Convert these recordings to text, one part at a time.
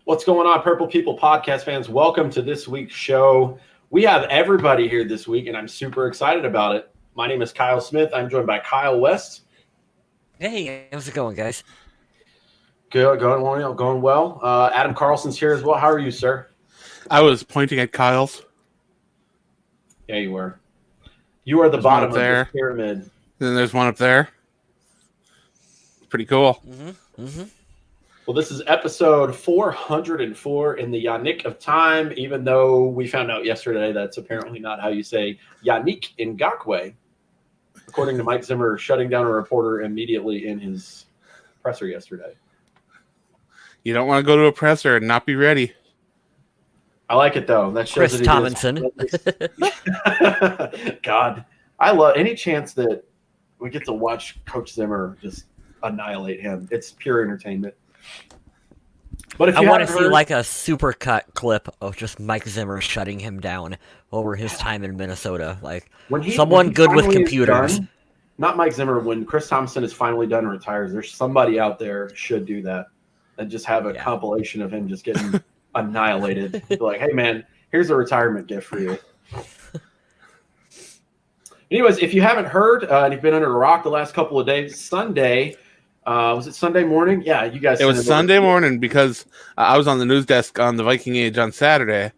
What's going on, Purple People podcast fans? Welcome to this week's show. We have everybody here this week, and I'm super excited about it. My name is Kyle Smith. I'm joined by Kyle West. Hey, how's it going, guys? Good, going well. Adam Carlson's here as well. How are you, sir? I was pointing at Kyle's. Yeah, you were. You are the bottom of the pyramid. Then there's one up there. It's pretty cool. Well, this is episode 404 in the Yannick of time, even though we found out yesterday that's apparently not how you say Yannick Ngakoue, according to Mike Zimmer shutting down a reporter immediately in his presser yesterday. You don't want to go to a presser and not be ready. I like it, though. That shows Chris Tomlinson. God, I love any chance that we get to watch Coach Zimmer just annihilate him. It's pure entertainment. But if I want to see like a supercut clip of just Mike Zimmer shutting him down over his time in Minnesota. Like someone good with computers. Done, not Mike Zimmer. When Chris Thompson is finally done and retires, there's somebody out there should do that and just have a compilation of him just getting annihilated. Like, hey man, here's a retirement gift for you. Anyways, if you haven't heard and you've been under a rock the last couple of days, Sunday. Was it Sunday morning? Yeah, you guys. It was Sunday morning because I was on the news desk on the Viking Age on Saturday,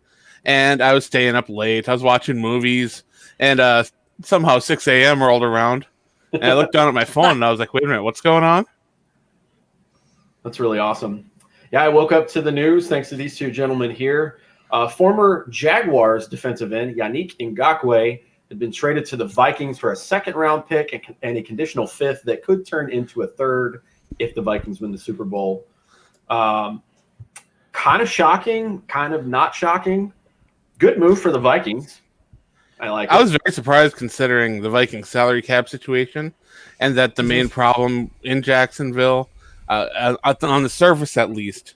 and I was staying up late. I was watching movies, and somehow 6 a.m. rolled around, and I looked down at my phone, and I was like, wait a minute, what's going on? That's really awesome. Yeah, I woke up to the news thanks to these two gentlemen here. Former Jaguars defensive end Yannick Ngakoue had been traded to the Vikings for a second-round pick and a conditional fifth that could turn into a third if the Vikings win the Super Bowl. Kind of shocking, kind of not shocking. Good move for the Vikings. I was very surprised considering the Vikings salary cap situation and that the main problem in Jacksonville, on the surface at least,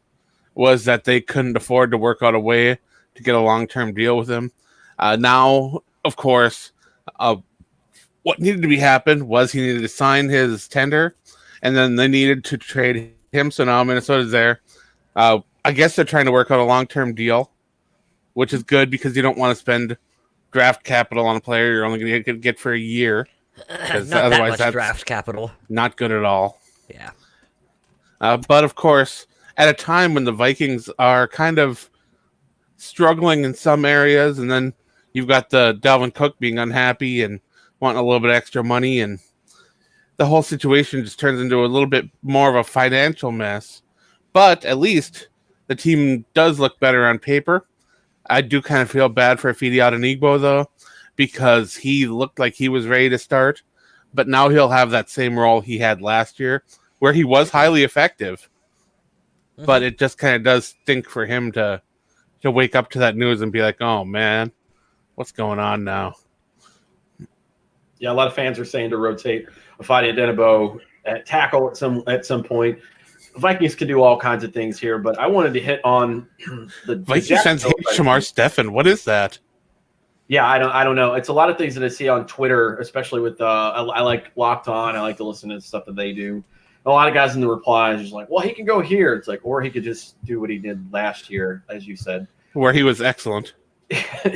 was that they couldn't afford to work out a way to get a long-term deal with him. Now, of course, what needed to be happened was he needed to sign his tender, and then they needed to trade him. So now Minnesota's there. I guess they're trying to work out a long-term deal, which is good because you don't want to spend draft capital on a player you're only going to get for a year. Not otherwise, that's draft capital. Not good at all. Yeah. But of course, at a time when the Vikings are kind of struggling in some areas, and then you've got the Dalvin Cook being unhappy and wanting a little bit extra money, and the whole situation just turns into a little bit more of a financial mess. But at least the team does look better on paper. I do kind of feel bad for Ifeadi Odenigbo, though, because he looked like he was ready to start, but now he'll have that same role he had last year, where he was highly effective. But it just kind of does stink for him to wake up to that news and be like, oh, man. What's going on now? Yeah, a lot of fans are saying to rotate Ifeadi Odenigbo at tackle at some point. The Vikings can do all kinds of things here, but I wanted to hit on the Vikings fans hate Shamar Stephen. What is that? Yeah, I don't know. It's a lot of things that I see on Twitter, especially with I like Locked On. I like to listen to stuff that they do. A lot of guys in the replies just like, well, he can go here. It's like, or he could just do what he did last year, as you said, where he was excellent.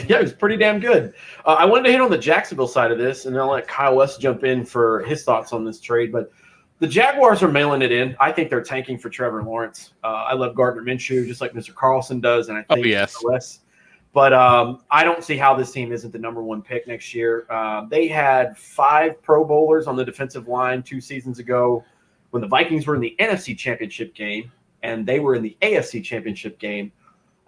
Yeah, it was pretty damn good. I wanted to hit on the Jacksonville side of this, and then I'll let Kyle West jump in for his thoughts on this trade. But the Jaguars are mailing it in. I think they're tanking for Trevor Lawrence. I love Gardner Minshew, just like Mr. Carlson does, and I think West. But I don't see how this team isn't the number one pick next year. They had 5 Pro Bowlers on the defensive line 2 seasons ago when the Vikings were in the NFC Championship game, and they were in the AFC Championship game.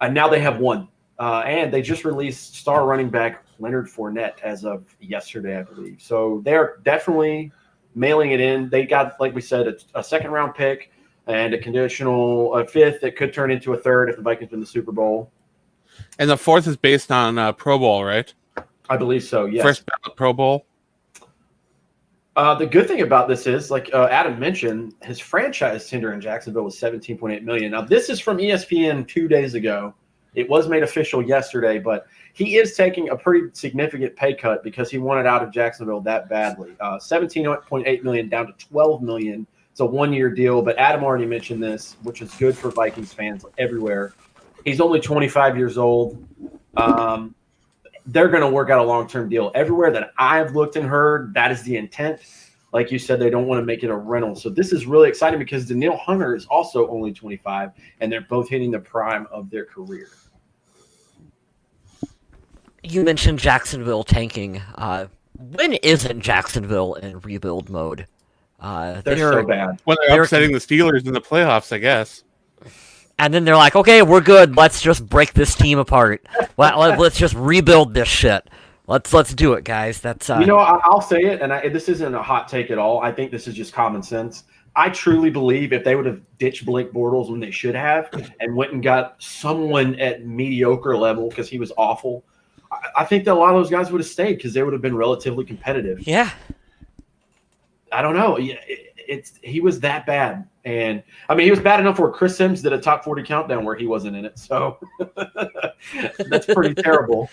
And now they have 1. And they just released star running back Leonard Fournette as of yesterday, I believe. So they're definitely mailing it in. They got, like we said, a second-round pick and a conditional fifth that could turn into a third if the Vikings win the Super Bowl. And the fourth is based on Pro Bowl, right? I believe so, yes. First ballot Pro Bowl. The good thing about this is, like Adam mentioned, his franchise tender in Jacksonville was $17.8 million. Now, this is from ESPN 2 days ago. It was made official yesterday, but he is taking a pretty significant pay cut because he wanted out of Jacksonville that badly. $17.8 million down to $12 million It's a 1-year deal, but Adam already mentioned this, which is good for Vikings fans everywhere. He's only 25 years old. They're going to work out a long-term deal. Everywhere that I've looked and heard, that is the intent. Like you said, they don't want to make it a rental. So this is really exciting because Danielle Hunter is also only 25, and they're both hitting the prime of their career. You mentioned Jacksonville tanking. When isn't Jacksonville in rebuild mode? They're so bad. When they're upsetting the Steelers in the playoffs, I guess. And then they're like, okay, we're good. Let's just break this team apart. Let's just rebuild this shit. Let's do it, guys. That's I'll say it, and this isn't a hot take at all. I think this is just common sense. I truly believe if they would have ditched Blake Bortles when they should have and went and got someone at mediocre level because he was awful, I think that a lot of those guys would have stayed because they would have been relatively competitive. Yeah. I don't know. He was that bad. And, I mean, he was bad enough where Chris Sims did a top 40 countdown where he wasn't in it. So that's pretty terrible.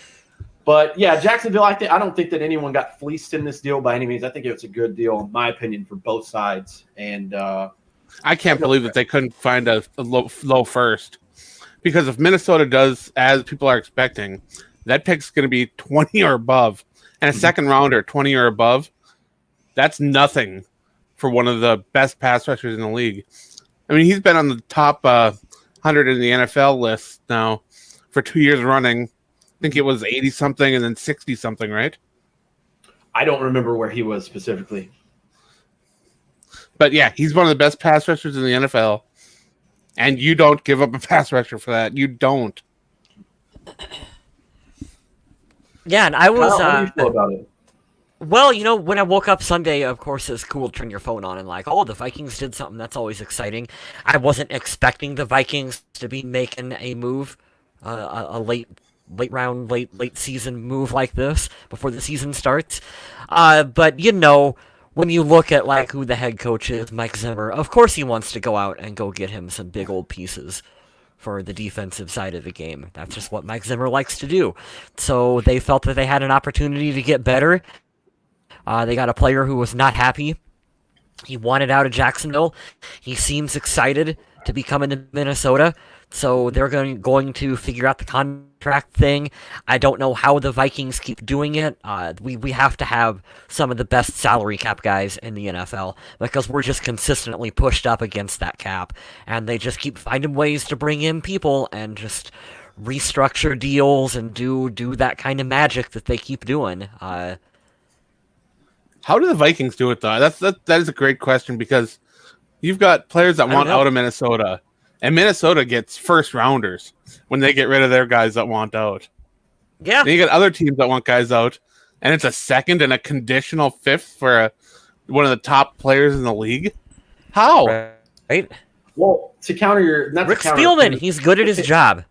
But, yeah, Jacksonville, I don't think that anyone got fleeced in this deal by any means. I think it's a good deal, in my opinion, for both sides. And I can't believe that they couldn't find a low first. Because if Minnesota does, as people are expecting, that pick's going to be 20 or above. And a second rounder, 20 or above, that's nothing for one of the best pass rushers in the league. I mean, he's been on the top 100 in the NFL list now for 2 years running. I think it was 80-something and then 60-something, right? I don't remember where he was specifically. But, yeah, he's one of the best pass rushers in the NFL. And you don't give up a pass rusher for that. You don't. Yeah, and I was... How do you feel about it? Well, when I woke up Sunday, of course, it's cool to turn your phone on and the Vikings did something. That's always exciting. I wasn't expecting the Vikings to be making a move, a late season move like this before the season starts. But, when you look at, who the head coach is, Mike Zimmer, of course he wants to go out and go get him some big old pieces for the defensive side of the game. That's just what Mike Zimmer likes to do. So they felt that they had an opportunity to get better. They got a player who was not happy. He wanted out of Jacksonville. He seems excited to be coming to Minnesota. So they're going to figure out the contract thing. I don't know how the Vikings keep doing it. We have to have some of the best salary cap guys in the NFL because we're just consistently pushed up against that cap. And they just keep finding ways to bring in people and just restructure deals and do that kind of magic that they keep doing. How do the Vikings do it, though? That is a great question because you've got players that want out of Minnesota, and Minnesota gets first rounders when they get rid of their guys that want out. Yeah. Then you got other teams that want guys out, and it's a second and a conditional fifth for one of the top players in the league. How? Right. Well, to counter your... Rick Spielman, he's good at his job.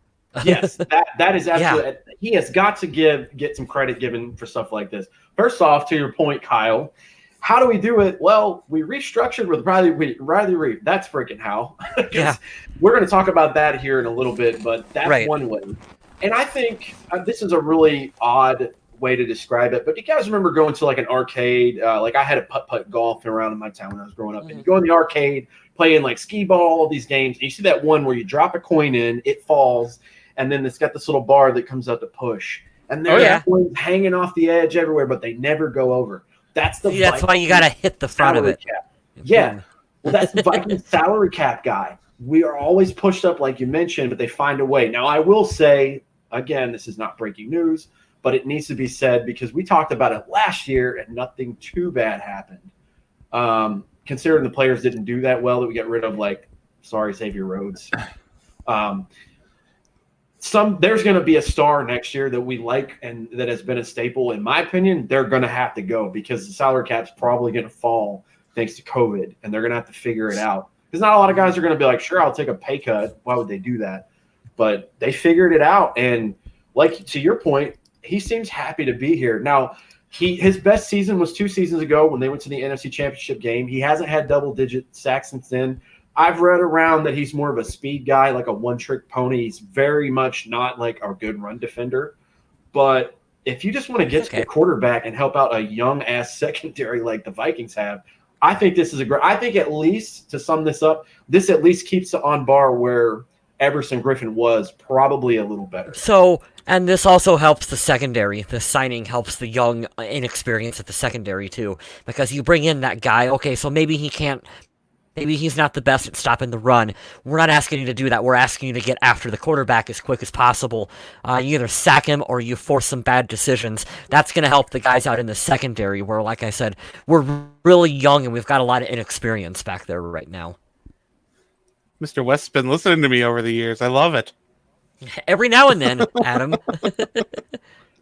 Yes, that is absolutely... Yeah. He has got to get some credit given for stuff like this. First off, to your point, Kyle, how do we do it? Well, we restructured with Riley Reiff. That's freaking how. Yeah. We're going to talk about that here in a little bit, but that's one way. And I think this is a really odd way to describe it, but you guys remember going to an arcade? I had a putt-putt golf around in my town when I was growing up. Mm-hmm. And you go in the arcade, playing skee ball, all these games, and you see that one where you drop a coin in, it falls, and then it's got this little bar that comes out to push. And there's coins hanging off the edge everywhere, but they never go over. That's that's why you got to hit the front of it. Cap. Yeah. Well, that's the Vikings salary cap guy. We are always pushed up, like you mentioned, but they find a way. Now, I will say, again, this is not breaking news, but it needs to be said because we talked about it last year and nothing too bad happened. Considering the players didn't do that well, that we got rid of, Xavier Rhodes. There's going to be a star next year that we like and that has been a staple. In my opinion, they're going to have to go because the salary cap's probably going to fall thanks to COVID, and they're going to have to figure it out. Because not a lot of guys are going to be like, sure, I'll take a pay cut. Why would they do that? But they figured it out. And to your point, he seems happy to be here. Now, his best season was 2 seasons ago when they went to the NFC Championship game. He hasn't had double-digit sacks since then. I've read around that he's more of a speed guy, like a one-trick pony. He's very much not a good run defender. But if you just want to get to the quarterback and help out a young-ass secondary like the Vikings have, I think this is I think at least, to sum this up, this at least keeps it on bar where Everson Griffin was, probably a little better. So, and this also helps the secondary. The signing helps the young, inexperienced at the secondary, too. Because you bring in that guy, okay, so maybe he's not the best at stopping the run. We're not asking you to do that. We're asking you to get after the quarterback as quick as possible. You either sack him or you force some bad decisions. That's going to help the guys out in the secondary where, like I said, we're really young and we've got a lot of inexperience back there right now. Mr. West's been listening to me over the years. I love it. Every now and then, Adam.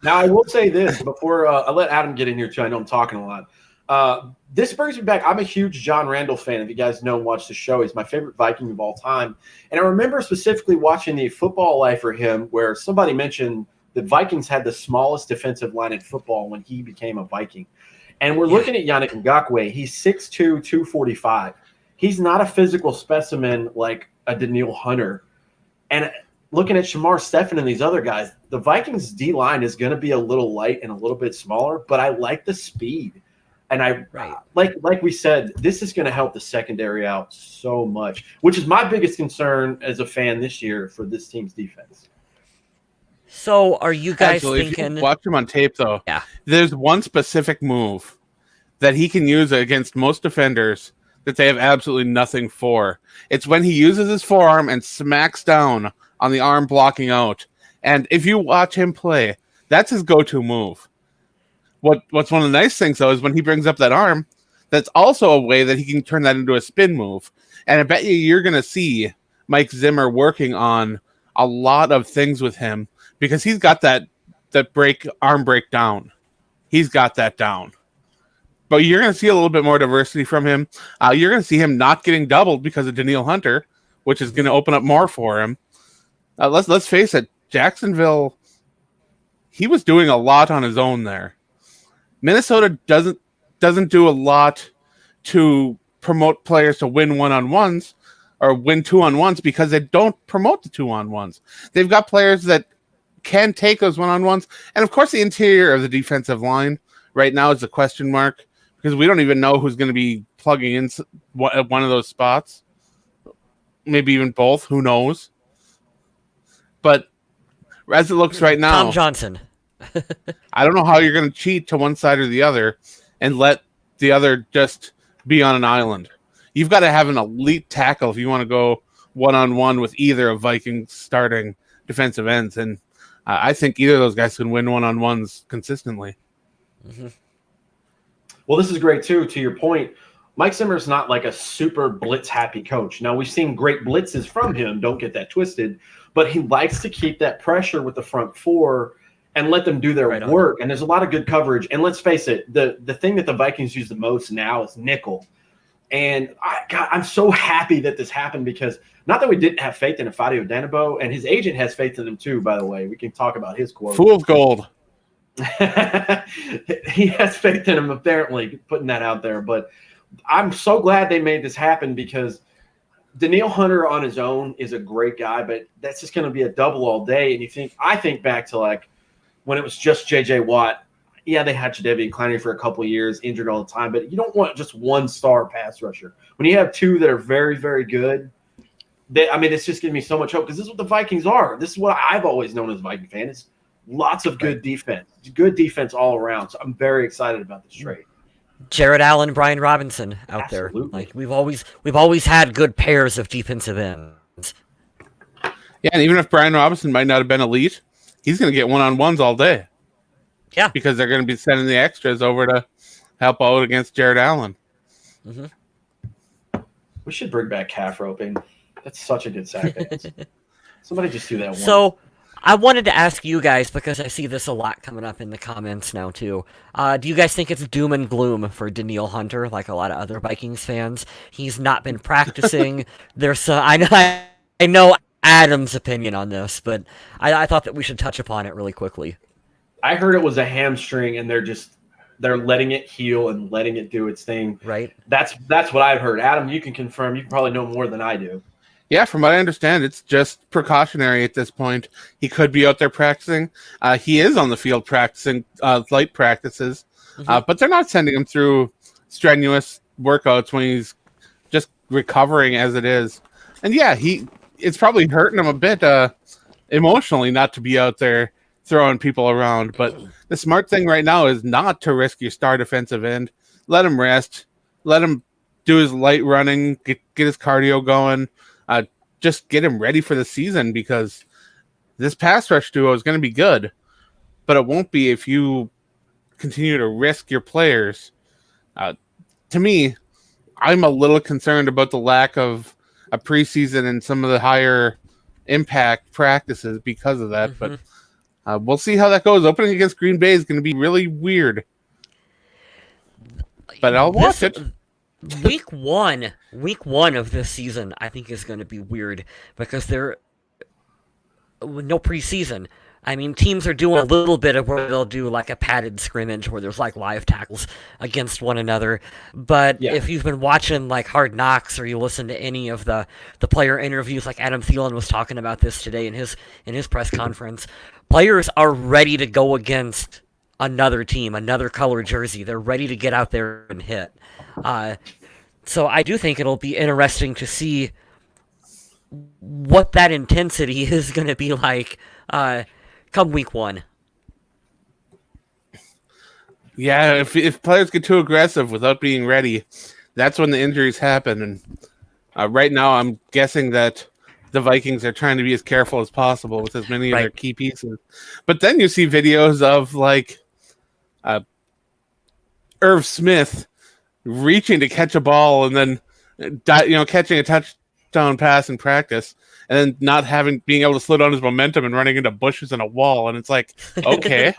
Now, I will say this before I let Adam get in here, too. I know I'm talking a lot. This brings me back. I'm a huge John Randall fan. If you guys know and watch the show, he's my favorite Viking of all time. And I remember specifically watching the Football Life for him where somebody mentioned the Vikings had the smallest defensive line in football when he became a Viking. And we're looking at Yannick Ngakoue. He's 6'2", 245. He's not a physical specimen like a Danielle Hunter. And looking at Shamar Stephen and these other guys, the Vikings D-line is going to be a little light and a little bit smaller, but I like the speed. And like we said, this is going to help the secondary out so much, which is my biggest concern as a fan this year for this team's defense. So are you guys Actually, thinking... if you watch him on tape, though, Yeah. There's one specific move that he can use against most defenders that they have absolutely nothing for. It's when he uses his forearm and smacks down on the arm blocking out. And if you watch him play, that's his go-to move. What's one of the nice things, though, is when he brings up that arm, that's also a way that he can turn that into a spin move. And I bet you're going to see Mike Zimmer working on a lot of things with him because he's got that arm break down. He's got that down. But you're going to see a little bit more diversity from him. You're going to see him not getting doubled because of Danielle Hunter, which is going to open up more for him. Let's face it, Jacksonville, he was doing a lot on his own there. Minnesota doesn't do a lot to promote players to win one-on-ones or win two-on-ones because they don't promote the two-on-ones. They've got players that can take those one-on-ones. And, of course, the interior of the defensive line right now is a question mark because we don't even know who's going to be plugging in at one of those spots. Maybe even both. Who knows? But as it looks right now... Tom Johnson. I don't know how you're going to cheat to one side or the other and let the other just be on an island. You've got to have an elite tackle if you want to go one-on-one with either of Vikings starting defensive ends. And I think either of those guys can win one-on-ones consistently. Mm-hmm. Well, this is great, too. To your point, Mike Zimmer's not like a super blitz-happy coach. Now, we've seen great blitzes from him. Don't get that twisted. But he likes to keep that pressure with the front four and let them do their work. And there's a lot of good coverage. And let's face it, the thing that the Vikings use the most now is nickel. And I'm so happy that this happened because not that we didn't have faith in Ifeadi Odenigbo, and his agent has faith in him too, by the way. We can talk about his quote. Fool's gold. He has faith in him, apparently, putting that out there. But I'm so glad they made this happen because Danielle Hunter on his own is a great guy, but that's just going to be a double all day. And I think back to like when it was just J.J. Watt. Yeah, they had Jadeveon Clowney for a couple of years, injured all the time, but you don't want just one star pass rusher. When you have two that are very, very good, it's just giving me so much hope because this is what the Vikings are. This is what I've always known as a Viking fan. It's lots of good defense all around. So I'm very excited about this trade. Jared Allen, Brian Robinson out there. Like we've always had good pairs of defensive ends. Yeah, and even if Brian Robinson might not have been elite, he's going to get one-on-ones all day. Yeah, because they're going to be sending the extras over to help out against Jared Allen. Mm-hmm. We should bring back calf roping. That's such a good sack dance. Somebody just do that one. So I wanted to ask you guys, because I see this a lot coming up in the comments now too. Do you guys think it's doom and gloom for Danielle Hunter, like a lot of other Vikings fans? He's not been practicing. I know Adam's opinion on this, but I thought that we should touch upon it really quickly. I heard it was a hamstring, and they're letting it heal and letting it do its thing. Right. That's what I've heard. Adam, you can confirm. You probably know more than I do. Yeah, from what I understand, it's just precautionary at this point. He could be out there practicing. He is on the field practicing light practices, but they're not sending him through strenuous workouts when he's just recovering as it is. And yeah, it's probably hurting him a bit emotionally not to be out there throwing people around. But the smart thing right now is not to risk your star defensive end. Let him rest. Let him do his light running, get his cardio going. Just get him ready for the season, because this pass rush duo is going to be good, but it won't be if you continue to risk your players. To me, I'm a little concerned about the lack of a preseason and some of the higher impact practices because of that. Mm-hmm. But we'll see how that goes. Opening against Green Bay is going to be really weird, but I'll watch it. Week one of this season, I think, is going to be weird because there no preseason. I mean, teams are doing a little bit of where they'll do like a padded scrimmage where there's like live tackles against one another. But if you've been watching like Hard Knocks, or you listen to any of the player interviews, like Adam Thielen was talking about this today in his press conference, players are ready to go against another team, another color jersey. They're ready to get out there and hit. So I do think it'll be interesting to see what that intensity is going to be like come week one. Yeah, if players get too aggressive without being ready, that's when the injuries happen. And right now, I'm guessing that the Vikings are trying to be as careful as possible with as many of their key pieces. But then you see videos of like Irv Smith reaching to catch a ball and then catching a touchdown pass in practice, and then not being able to slow down his momentum and running into bushes and a wall. And it's like, okay.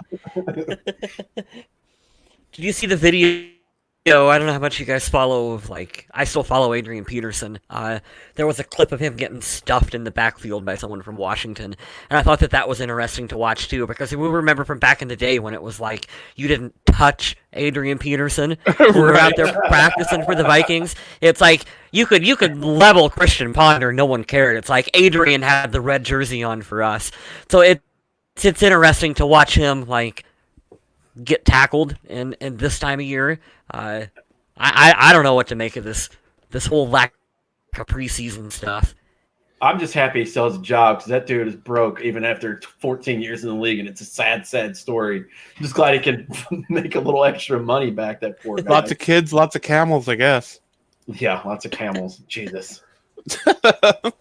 Did you see the video? I don't know how much you guys follow. I still follow Adrian Peterson. There was a clip of him getting stuffed in the backfield by someone from Washington, and I thought that was interesting to watch too, because we remember from back in the day when it was like you didn't touch Adrian Peterson who were out there practicing for the Vikings. It's like you could level Christian Ponder, no one cared. It's like Adrian had the red jersey on for us, so it's interesting to watch him get tackled in this time of year. I don't know what to make of this whole lack of preseason stuff. I'm just happy he still has a job, because that dude is broke even after 14 years in the league, and it's a sad story. I'm just glad he can make a little extra money back, that poor guy. Lots of kids, lots of camels, I guess. Yeah, lots of camels. Jesus. Forgot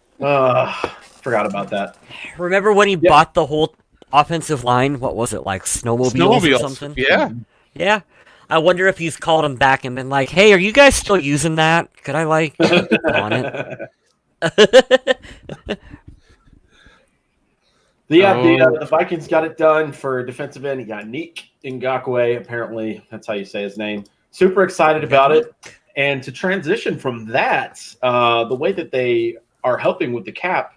about that. Remember when he bought the whole offensive line? What was it, like snowmobiles or something? Yeah. Yeah. I wonder if he's called him back and been like, "Hey, are you guys still using that? Could I on it?" The Vikings got it done for defensive end. Yannick Ngakoue, apparently that's how you say his name. Super excited about it. And to transition from that, the way that they are helping with the cap,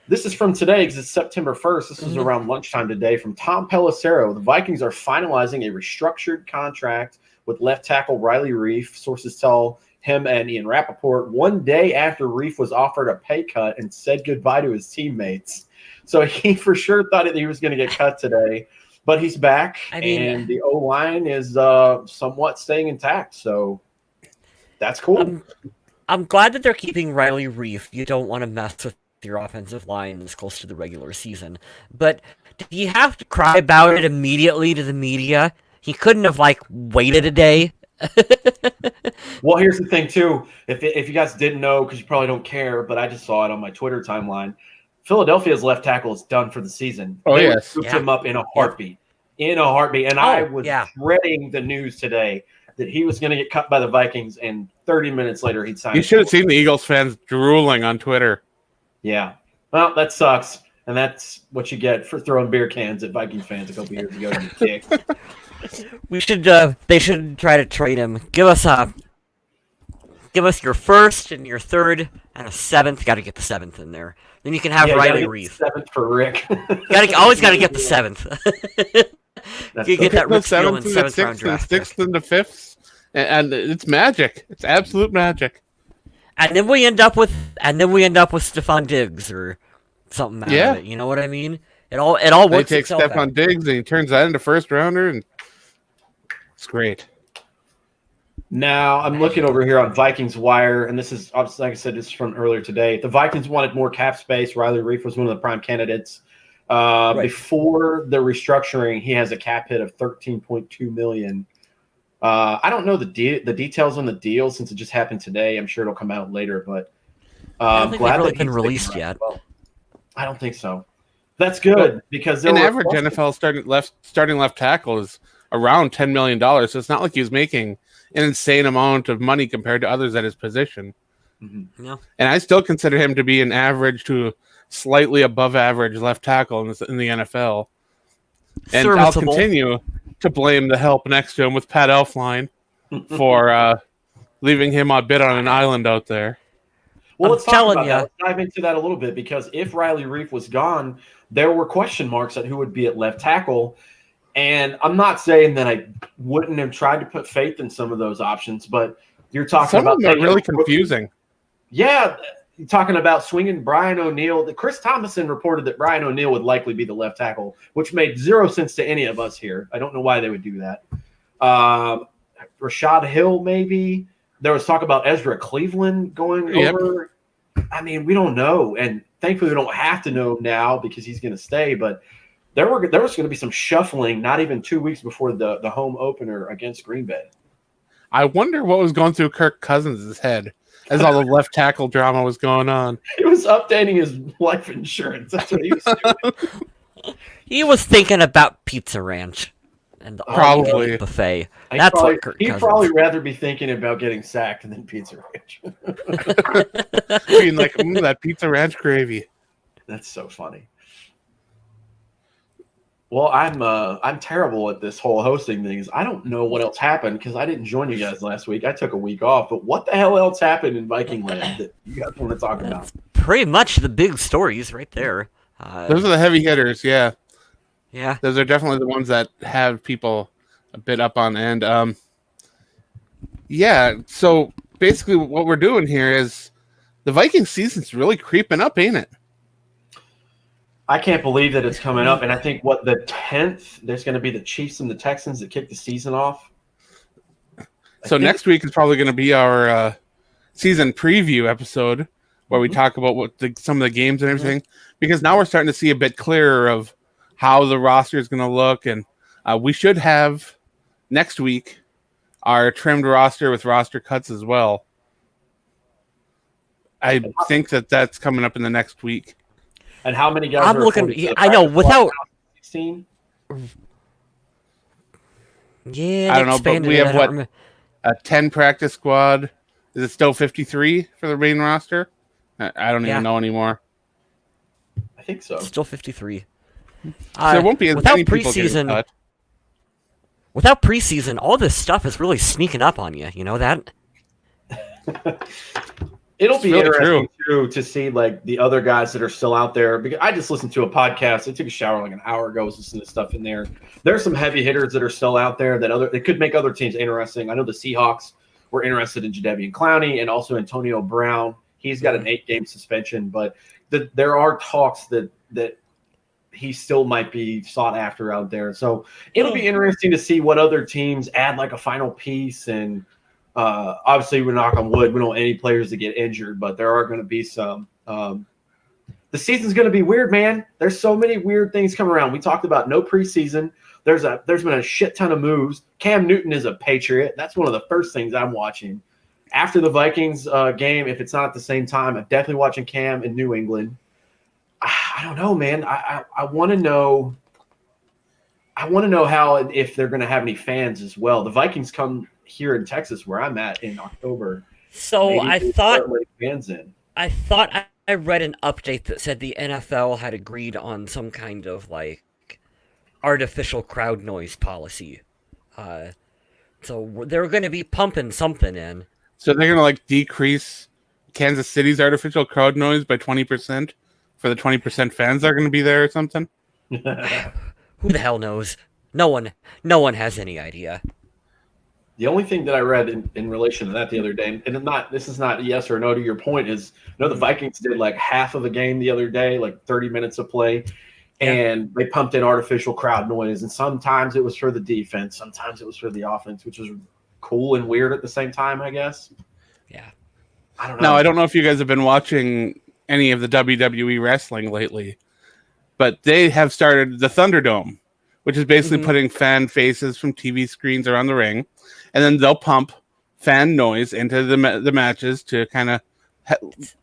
this is from today because it's September 1st. This was around lunchtime today from Tom Pelissero. The Vikings are finalizing a restructured contract with left tackle Riley Reiff. Sources tell him and Ian Rappaport one day after Reiff was offered a pay cut and said goodbye to his teammates. So he for sure thought that he was going to get cut today, but he's back, and the O-line is somewhat staying intact. So that's cool. I'm glad that they're keeping Riley Reiff. You don't want to mess with your offensive line this close to the regular season. But do you have to cry about it immediately to the media? He couldn't have waited a day. Well, here's the thing too. If you guys didn't know, because you probably don't care, but I just saw it on my Twitter timeline. Philadelphia's left tackle is done for the season. They scooped him up in a heartbeat. And I was dreading the news today that he was going to get cut by the Vikings, and 30 minutes later he'd signed. You should have seen the Eagles fans drooling on Twitter. Yeah. Well, that sucks. And that's what you get for throwing beer cans at Vikings fans a couple years ago to be kicked. They should try to trade him. Give us your first and your third and a seventh. Got to get the seventh in there. Then you can have Riley Reiff. Seventh for Rick. Always got to get the seventh. You get that Rick seventh and seventh round draft. Sixth and the fifth, and it's magic. It's absolute magic. And then we end up with Stephon Diggs or something out of it. You know what I mean? It all works. They take Stephon Diggs and he turns that into first rounder, and it's great. Now I'm looking over here on Vikings Wire, and this is obviously, like I said, this is from earlier today. The Vikings wanted more cap space. Riley Reiff was one of the prime candidates. Right. Before the restructuring, he has a cap hit of $13.2 million. I don't know the details on the deal since it just happened today. I'm sure it'll come out later, but I don't think they've really that been he's released sticking yet. around. Well, I don't think so. That's good because An average NFL starting left tackle is around $10 million. So it's not like he was making an insane amount of money compared to others at his position. Mm-hmm. No. And I still consider him to be an average to slightly above average left tackle in the NFL. And I'll continue to blame the help next to him with Pat Elflein for leaving him a bit on an island out there. Well, let's talk about that. Let's dive into that a little bit because if Riley Reiff was gone, there were question marks at who would be at left tackle. And I'm not saying that I wouldn't have tried to put faith in some of those options, but you're talking about some of them are really confusing. Yeah, you're talking about swinging Brian O'Neill. Chris Thomason reported that Brian O'Neill would likely be the left tackle, which made zero sense to any of us here. I don't know why they would do that. Rashad Hill, maybe. There was talk about Ezra Cleveland going over. I mean, we don't know, and thankfully we don't have to know now because he's going to stay. But there was going to be some shuffling not even 2 weeks before the home opener against Green Bay. I wonder what was going through Kirk Cousins' head as all the left tackle drama was going on. He was updating his life insurance. That's what he was doing. He was thinking about Pizza Ranch and the probably buffet. That's what Kirk He'd Cousins. probably rather be thinking about getting sacked than Pizza Ranch. being like, that Pizza Ranch gravy. That's so funny. Well, I'm terrible at this whole hosting thing. I don't know what else happened because I didn't join you guys last week. I took a week off. But what the hell else happened in Viking land that you guys want to talk about? Pretty much the big stories right there. Those are the heavy hitters, yeah. Yeah. Those are definitely the ones that have people a bit up on end. Yeah, so basically what we're doing here is the Viking season's really creeping up, ain't it? I can't believe that it's coming up. And I think, the 10th, there's going to be the Chiefs and the Texans that kick the season off. So next week is probably going to be our season preview episode where we talk about some of the games and everything. Because now we're starting to see a bit clearer of how the roster is going to look. And we should have next week our trimmed roster with roster cuts as well. I think that's coming up in the next week. And how many guys I'm are looking. reported to the I know practice without. squad? 16? Yeah, I don't know, but we have a 10 practice squad. Is it still 53 for the main roster? I don't even know anymore. I think so. Still 53. So there won't be as many people getting cut. Without preseason, all this stuff is really sneaking up on you. You know that? It'll be really interesting too to see like the other guys that are still out there. Because I just listened to a podcast. I took a shower like an hour ago. I was listening to stuff in there. There's some heavy hitters that are still out there that could make other teams interesting. I know the Seahawks were interested in Jadeveon Clowney and also Antonio Brown. He's got an 8-game suspension, but there are talks that he still might be sought after out there. So it'll be interesting to see what other teams add like a final piece. And obviously, we knock on wood, we don't want any players to get injured, but there are going to be some. The season's going to be weird, man. There's so many weird things coming around. We talked about no preseason. There's been a shit ton of moves. Cam Newton is a Patriot. That's one of the first things I'm watching. After the Vikings game, if it's not at the same time, I'm definitely watching Cam in New England. I don't know, man. I want to know. I want to know how if they're going to have any fans as well. The Vikings come here in Texas, where I'm at, in October. So Maybe I thought fans in. I read an update that said the NFL had agreed on some kind of like artificial crowd noise policy. So they're going to be pumping something in. So they're going to like decrease Kansas City's artificial crowd noise by 20% for the 20% fans that are going to be there or something. Who the hell knows? No one has any idea. The only thing that I read in relation to that the other day, and this is not yes or no to your point, is the Vikings did like half of a game the other day, like 30 minutes of play, and they pumped in artificial crowd noise. And sometimes it was for the defense, sometimes it was for the offense, which was cool and weird at the same time, I guess. Yeah. I don't know. Now, I don't know if you guys have been watching Yeah. any of the WWE wrestling lately, but they have started the Thunderdome, which is basically putting fan faces from TV screens around the ring, and then they'll pump fan noise into the matches to kind of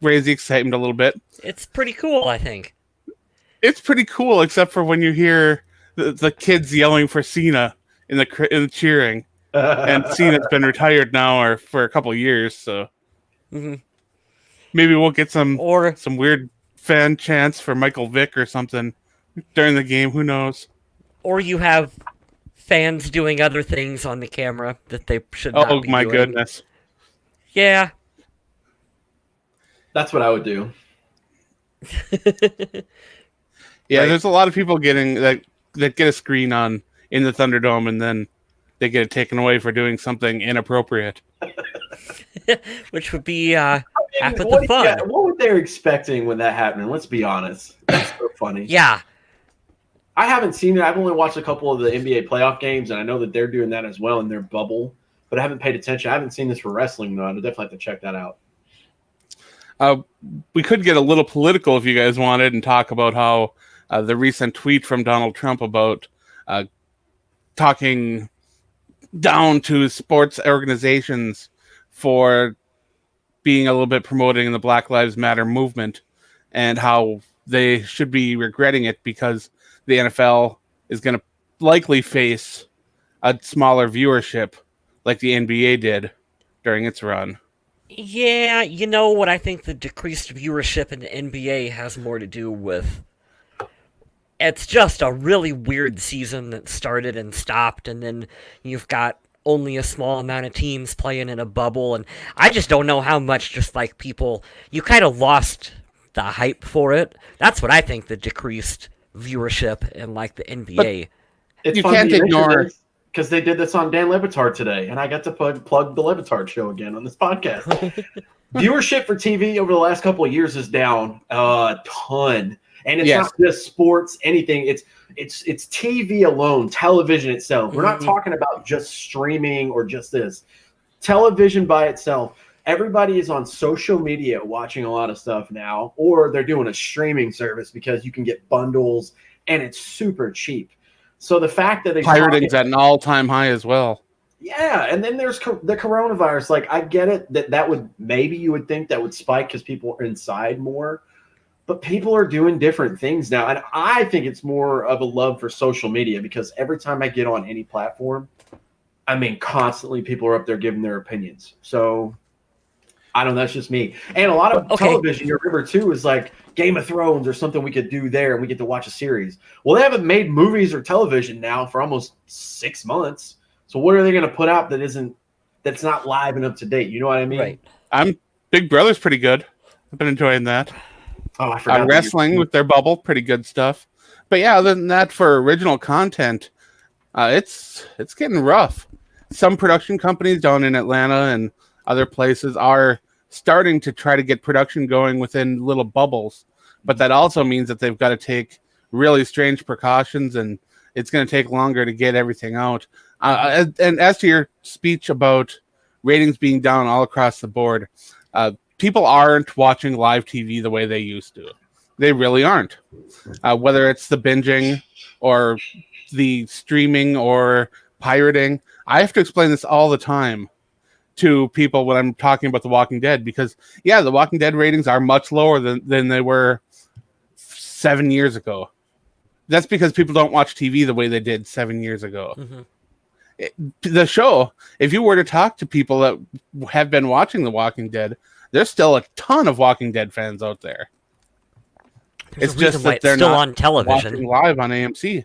raise the excitement a little bit. It's pretty cool, I think. It's pretty cool, except for when you hear the kids yelling for Cena in the cheering, and Cena's been retired now or for a couple of years, so maybe we'll get some weird fan chants for Michael Vick or something during the game. Who knows? Or you have fans doing other things on the camera that they should not be doing. Oh my goodness. Yeah. That's what I would do. Yeah, Right. there's a lot of people getting that get a screen on in the Thunderdome, and then they get it taken away for doing something inappropriate. Which would be half of the What fun. were they expecting when that happened? Let's be honest. That's so funny. Yeah. I haven't seen it. I've only watched a couple of the NBA playoff games, and I know that they're doing that as well in their bubble, but I haven't paid attention. I haven't seen this for wrestling, though. I'd definitely have to check that out. We could get a little political if you guys wanted and talk about how the recent tweet from Donald Trump about talking down to sports organizations for being a little bit promoting the Black Lives Matter movement, and how they should be regretting it because the NFL is going to likely face a smaller viewership like the NBA did during its run. Yeah, you know what I think the decreased viewership in the NBA has more to do with? It's just a really weird season that started and stopped, and then you've got only a small amount of teams playing in a bubble, and I just don't know how much just like people, you kind of lost the hype for it. That's what I think the decreased viewership in like the NBA. It's You fun can't that you mention ignore- this, because they did this on Dan Levitard today, and I got to plug the Levitard show again on this podcast. Viewership for TV over the last couple of years is down a ton, and it's not just sports, anything. It's TV alone, television itself. We're not talking about just streaming or just this. Television by itself. Everybody is on social media watching a lot of stuff now, or they're doing a streaming service because you can get bundles, and it's super cheap. So the fact that they Pirating's at an all-time high as well. Yeah, and then there's the coronavirus. Like, I get it that would maybe you would think that would spike because people are inside more, but people are doing different things now, and I think it's more of a love for social media because every time I get on any platform, I mean, constantly people are up there giving their opinions. So I don't know, that's just me. And a lot of television, you remember too, is like Game of Thrones or something we could do there, and we get to watch a series. Well, they haven't made movies or television now for almost 6 months. So what are they going to put out that's not live and up to date? You know what I mean? Right. Big Brother's pretty good. I've been enjoying that. Oh, I forgot. Wrestling with their bubble, pretty good stuff. But yeah, other than that, for original content, it's getting rough. Some production companies down in Atlanta and other places are starting to try to get production going within little bubbles, but that also means that they've got to take really strange precautions, and it's going to take longer to get everything out. And as to your speech about ratings being down all across the board, people aren't watching live TV the way they used to. They really aren't. Whether it's the binging or the streaming or pirating, I have to explain this all the time to people when I'm talking about The Walking Dead, because yeah, The Walking Dead ratings are much lower than they were 7 years ago. That's because people don't watch TV the way they did 7 years ago. The show, if you were to talk to people that have been watching The Walking Dead, there's still a ton of Walking Dead fans out there. There's it's just that they're still not on television watching live on AMC.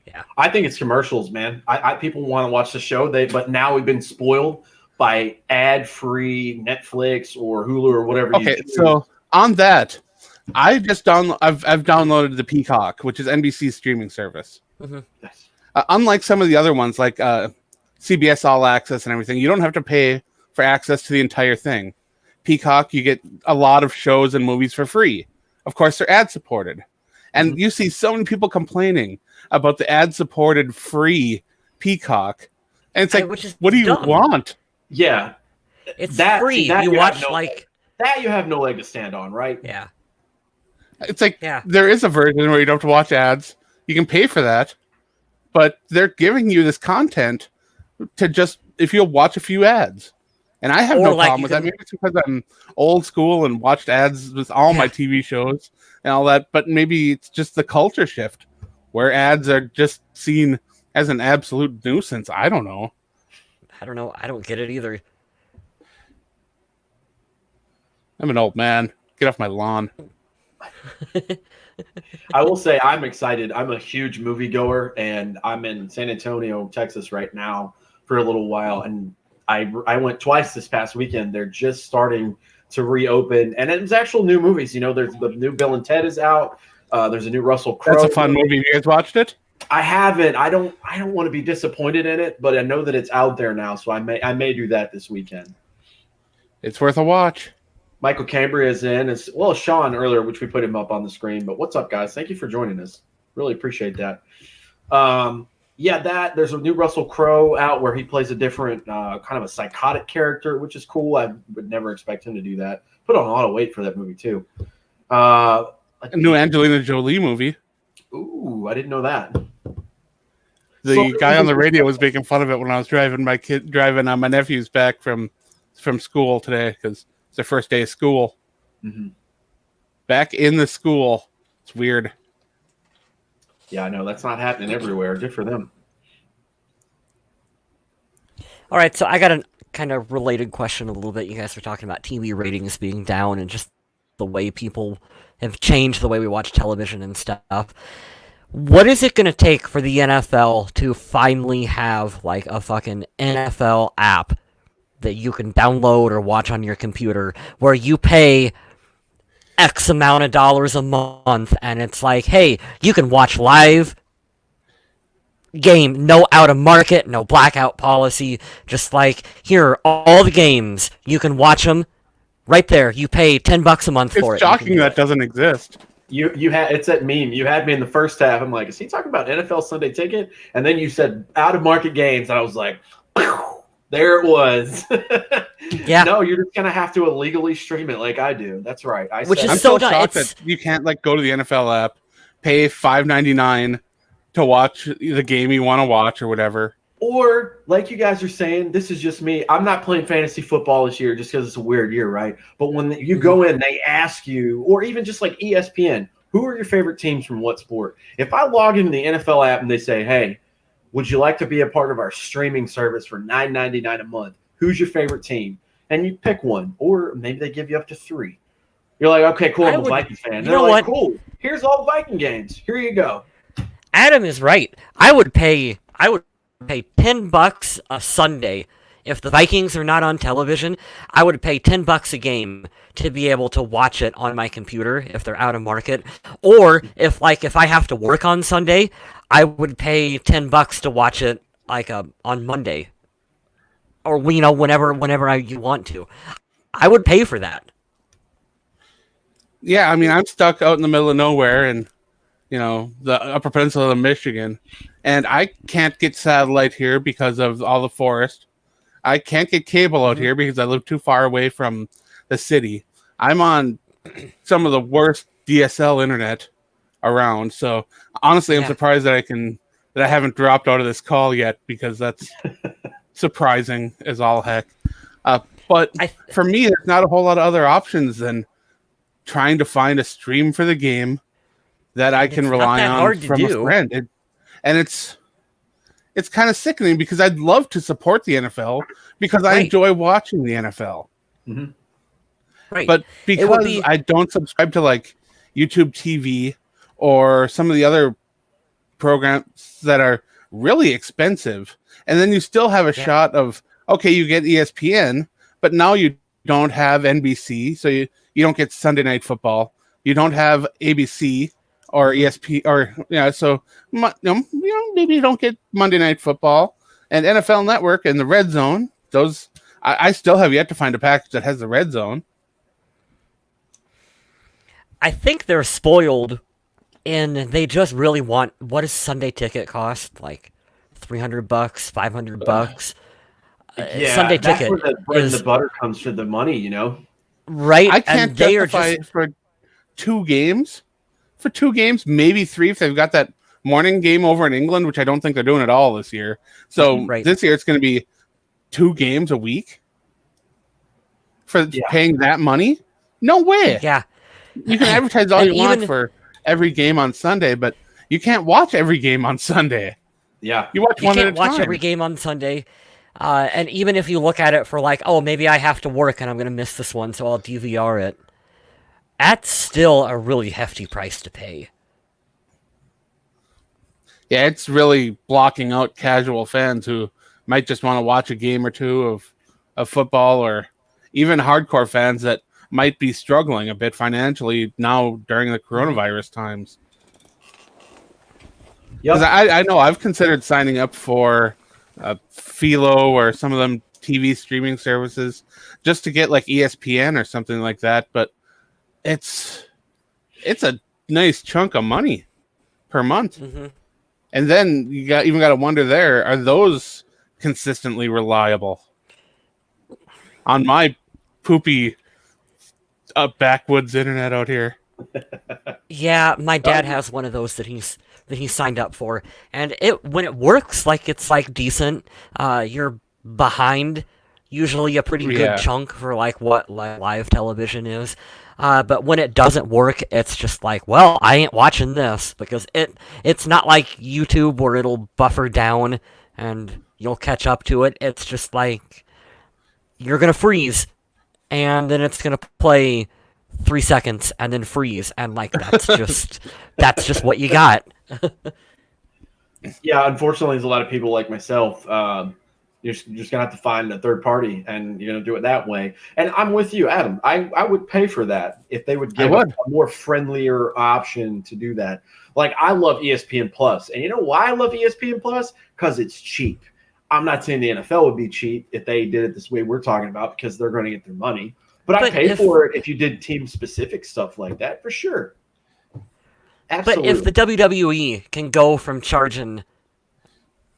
Yeah, I think it's commercials, man. I people want to watch the show, but now we've been spoiled by ad-free Netflix or Hulu or whatever. Okay, so on that, I've downloaded the Peacock, which is NBC's streaming service. Yes. Unlike some of the other ones, like CBS All Access and everything, you don't have to pay for access to the entire thing. Peacock, you get a lot of shows and movies for free. Of course, they're ad-supported. And you see so many people complaining about the ad-supported free Peacock And it's like, which is what do you dumb. want? Yeah. It's That- free. that You you have watch no- like That you have no leg to stand on, right? yeah. It's like Yeah. there is a version where you don't have to watch ads. You can pay for that, but they're giving you this content to just if you'll watch a few ads. And I have Or no like problem you with that. can- Maybe it's because I'm old school and watched ads with all my Yeah. TV shows and all that. But maybe it's just the culture shift where ads are just seen as an absolute nuisance. I don't know. I don't know. I don't get it either. I'm an old man. Get off my lawn. I will say I'm excited. I'm a huge moviegoer, and I'm in San Antonio, Texas right now for a little while. And I went twice this past weekend. They're just starting to reopen, and it's actual new movies. You know, there's the new Bill and Ted is out. There's a new Russell Crowe. That's a fun movie. You guys watched it? I haven't. I don't want to be disappointed in it, but I know that it's out there now, so I may do that this weekend. It's worth a watch. Michael Cambria is in as well as Sean earlier, which we put him up on the screen. But what's up, guys? Thank you for joining us. Really appreciate that. There's a new Russell Crowe out where he plays a different kind of a psychotic character, which is cool. I would never expect him to do that. Put on a lot of weight for that movie too. A new Angelina Jolie movie. Ooh, I didn't know that. The guy on the radio was making fun of it when I was driving my nephews back from school today because it's their first day of school. Mm-hmm. Back in the school. It's weird. Yeah, I know. That's not happening everywhere. Good for them. All right, so I got a kind of related question a little bit. You guys were talking about TV ratings being down and just the way people have changed the way we watch television and stuff. What is it going to take for the NFL to finally have like a fucking NFL app that you can download or watch on your computer where you pay X amount of dollars a month and it's like, hey, you can watch live game, no out of market, no blackout policy, just like, here are all the games, you can watch them right there. You pay $10 a month for it. It's shocking that doesn't exist. You had it's that meme. You had me in the first half. I'm like, is he talking about NFL Sunday Ticket? And then you said out of market games, and I was like, there it was. Yeah. No, you're just gonna have to illegally stream it like I do. That's right. Which is I'm so so shocked it's- that you can't like go to the NFL app, pay $5.99 to watch the game you want to watch or whatever. Or, like you guys are saying, this is just me. I'm not playing fantasy football this year just because it's a weird year, right? But when you go in, they ask you, or even just like ESPN, who are your favorite teams from what sport? If I log into the NFL app and they say, hey, would you like to be a part of our streaming service for $9.99 a month? Who's your favorite team? And you pick one. Or maybe they give you up to 3. You're like, okay, cool, I'm a Viking fan. They're like, cool, here's all the Viking games. Here you go. Adam is right. I would pay $10 a Sunday if the Vikings are not on television. I would pay $10 a game to be able to watch it on my computer if they're out of market. Or if I have to work on Sunday, I would pay $10 to watch it on Monday, or whenever you want to. I would pay for that. Yeah, I mean, I'm stuck out in the middle of nowhere and the Upper Peninsula of Michigan, and I can't get satellite here because of all the forest. I can't get cable out here because I live too far away from the city. I'm on some of the worst DSL internet around. So honestly, I'm surprised that I haven't dropped out of this call yet, because that's surprising as all heck. But for me, there's not a whole lot of other options than trying to find a stream for the game that I can rely on from a friend. And it's kind of sickening because I'd love to support the NFL because I enjoy watching the NFL. Mm-hmm. Right. But because I don't subscribe to like YouTube TV or some of the other programs that are really expensive, and then you still have a shot of, okay, you get ESPN, but now you don't have NBC, so you don't get Sunday Night Football. You don't have ABC or ESP, or so maybe you don't get Monday Night Football and NFL Network and the Red Zone. Those I still have yet to find a package that has the Red Zone. I think they're spoiled, and they just really want, what does Sunday Ticket cost? Like $300, $500. Yeah, Sunday that's ticket where the bread and is the butter comes for the money, you know? right, I can't and they are justify just it for 2 games. For 2 games, maybe 3 if they've got that morning game over in England, which I don't think they're doing at all this year. So Right. this year it's going to be 2 games a week for paying that money? No way. yeah. You can advertise all And you want even- for every game on Sunday, but you can't watch every game on Sunday. Yeah. You watch You one at a can't watch time. every game on Sunday. And even if you look at it for like, oh, maybe I have to work and I'm going to miss this one, so I'll DVR it. That's still a really hefty price to pay. Yeah, it's really blocking out casual fans who might just want to watch a game or two of football, or even hardcore fans that might be struggling a bit financially now during the coronavirus times. Because I know I've considered signing up for Philo or some of them TV streaming services just to get like ESPN or something like that, but it's a nice chunk of money per month. Mm-hmm. And then you got to wonder there, are those consistently reliable? On my poopy backwoods internet out here. Yeah, my dad has one of those that he's signed up for, and when it works, like it's like decent. You're behind usually a pretty good chunk for like what live television is. But when it doesn't work, it's just like, well, I ain't watching this, because it's not like YouTube where it'll buffer down and you'll catch up to it. It's just like you're gonna freeze, and then it's gonna play 3 seconds and then freeze, and like that's just what you got. Yeah, unfortunately, there's a lot of people like myself. You're just gonna have to find a third party, and you're gonna do it that way. And I'm with you, Adam. I would pay for that if they would give a more friendlier option to do that. Like, I love ESPN Plus, and you know why I love ESPN Plus? Because it's cheap. I'm not saying the NFL would be cheap if they did it this way we're talking about, because they're going to get their money. But I'd pay for it if you did team-specific stuff like that, for sure. Absolutely. But if the WWE can go from charging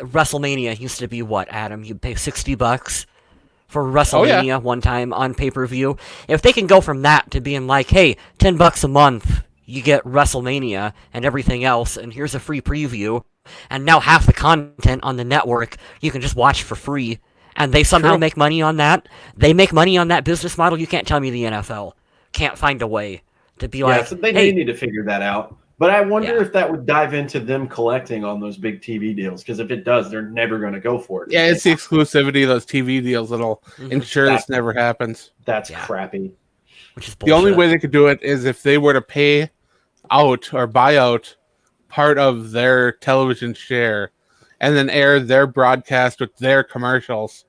WrestleMania used to be what, Adam? You'd pay $60 for WrestleMania one time on pay-per-view. If they can go from that to being like, hey, $10 a month, you get WrestleMania and everything else, and here's a free preview, and now half the content on the network you can just watch for free, and they somehow make money on that. They make money on that business model. You can't tell me the NFL can't find a way to be like, so they need to figure that out. But I wonder if that would dive into them collecting on those big TV deals, because if it does, they're never going to go for it. Yeah, it's the exclusivity of those TV deals that'll ensure this never happens. That's crappy. Which is bullshit. The only way they could do it is if they were to pay out or buy out part of their television share and then air their broadcast with their commercials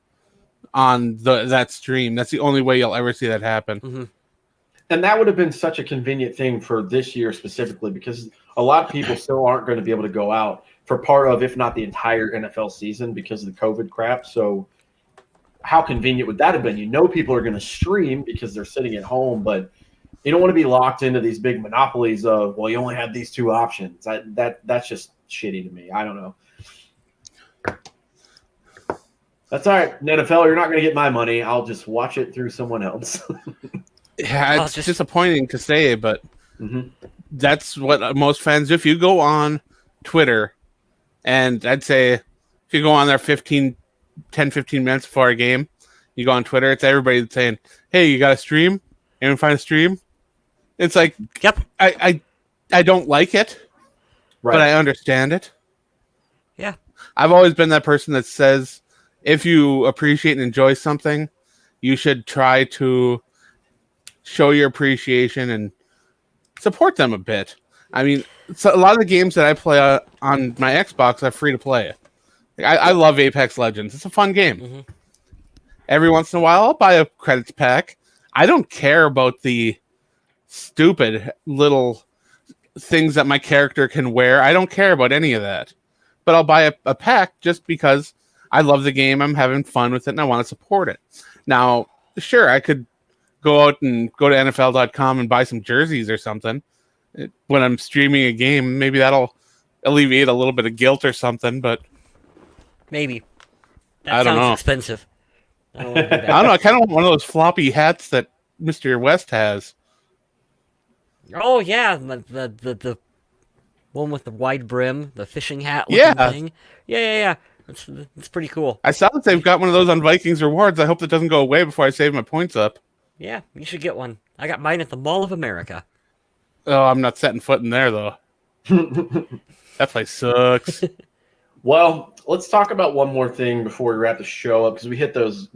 on that stream. That's the only way you'll ever see that happen. Mm-hmm. And that would have been such a convenient thing for this year specifically, because a lot of people still aren't going to be able to go out for part of, if not the entire NFL season, because of the COVID crap. So how convenient would that have been? You know, people are going to stream because they're sitting at home, but you don't want to be locked into these big monopolies of, well, you only have these two options. That's just shitty to me. I don't know. That's all right. NFL, you're not going to get my money. I'll just watch it through someone else. Yeah, it's disappointing to say, but that's what most fans do. If you go on Twitter, and I'd say if you go on there 10, 15 minutes before a game, you go on Twitter, it's everybody saying, hey, you got a stream? Anyone find a stream? It's like, yep. I don't like it, but I understand it. Yeah. I've always been that person that says, if you appreciate and enjoy something, you should try to show your appreciation and support them a bit. I mean, so a lot of the games that I play on my Xbox are free to play. I love Apex Legends. It's a fun game. Every once in a while, I'll buy a credits pack. I don't care about the stupid little things that my character can wear. I don't care about any of that. But I'll buy a pack just because I love the game. I'm having fun with it, and I want to support it. Now, sure, I could go out and go to NFL.com and buy some jerseys or something when I'm streaming a game. Maybe that'll alleviate a little bit of guilt or something, but Maybe. That I don't sounds know. expensive. I don't want to do I that. don't know. I kind of want one of those floppy hats that Mr. West has. Oh yeah, the one with the wide brim, the fishing hat looking Yeah. thing. Yeah. It's pretty cool. I saw that they've got one of those on Vikings rewards. I hope that doesn't go away before I save my points up. Yeah, you should get one. I got mine at the Mall of America. Oh, I'm not setting foot in there, though. That place sucks. Well, let's talk about one more thing before we wrap the show up because we hit those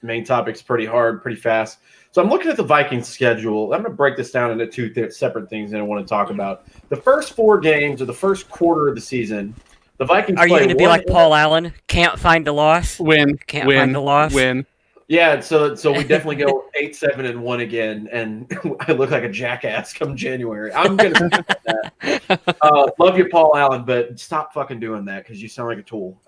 main topics pretty hard, pretty fast. So I'm looking at the Vikings schedule. I'm going to break this down into two separate things that I want to talk about. The first 4 games or the first quarter of the season, the Vikings Are you play going to be one- like Paul Allen? Can't find a loss? Win. Can't win, find a loss? Win. Yeah, so we definitely go 8-7-1 again, and I look like a jackass come January. I'm going to that. Love you, Paul Allen, but stop fucking doing that because you sound like a tool.